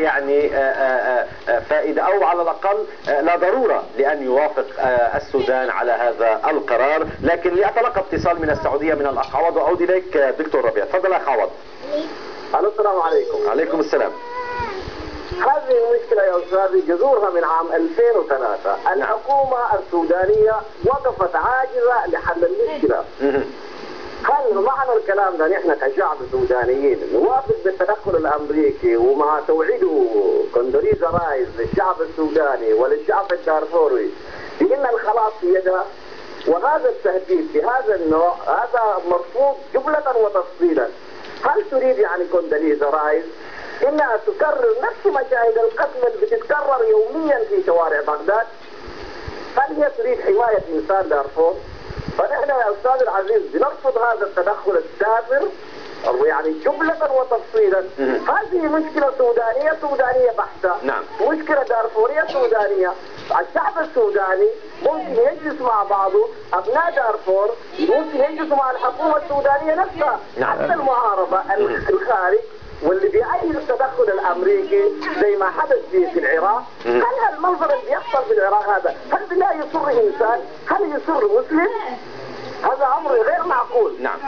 يعني فائدة، أو على الأقل لا ضرورة لأن يوافق السودان على هذا القرار. لكن لأتلقى اتصال من السعودية من الأخ عوض وأعود إليك دكتور ربيع. تفضل أخ عوض. السلام عليكم. عليكم السلام. هذه المشكلة يا أستاذي جذورها من عام 2003. الحكومة السودانية وقفت عاجزة لحل المشكلة. هل معنى الكلام ده نحن كشعب سودانيين نوافق بالتدخل الامريكي ومع توعيده كوندوليزا رايز للشعب السوداني وللشعب الدارفوري بان الخلاص في يدها؟ وهذا التهديد بهذا النوع هذا مرفوض جملة وتفصيلا. هل تريد يعني كوندوليزا رايز انها تكرر نفس مشاهد القتل اللي بتتكرر يوميا في شوارع بغداد؟ هل هي تريد حماية انسان دارفور؟ فنحن يا استاذ العزيز بنرفض هذا التدخل السافر يعني جملة وتفصيلا. هذه مشكلة سودانية بحتة. نعم. مشكلة دارفورية سودانية. الشعب السوداني ممكن يجلس مع بعضه، ابناء دارفور ممكن يجلسوا مع الحكومة السودانية نفسها. نعم. حتى المعارضة الخارج واللي بيأيد التدخل الامريكي زي ما حدث في العراق. هل المنظر اللي بيحصل في العراق هذا هل بالله يسر انسان؟ هل يسر مسلم؟ هذا امر غير معقول. نعم.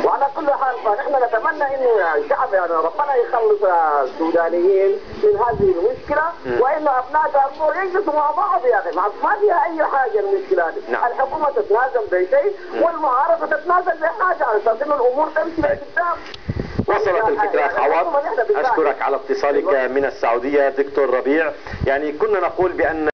وعلى كل حال فنحن نتمنى انه الشعب يعني ربنا يخلص السودانيين من هذه المشكله، وانه ابناء دارفور يجلسوا مع بعض يا اخي، ما فيها اي حاجه المشكله دي. نعم. الحكومه تتنازل بشيء والمعارضه تتنازل بحاجه على اساس انه الامور تمشي لقدام. وصلت الفكرة أخ عوض. أشكرك على اتصالك من السعودية دكتور ربيع. يعني كنا نقول بأن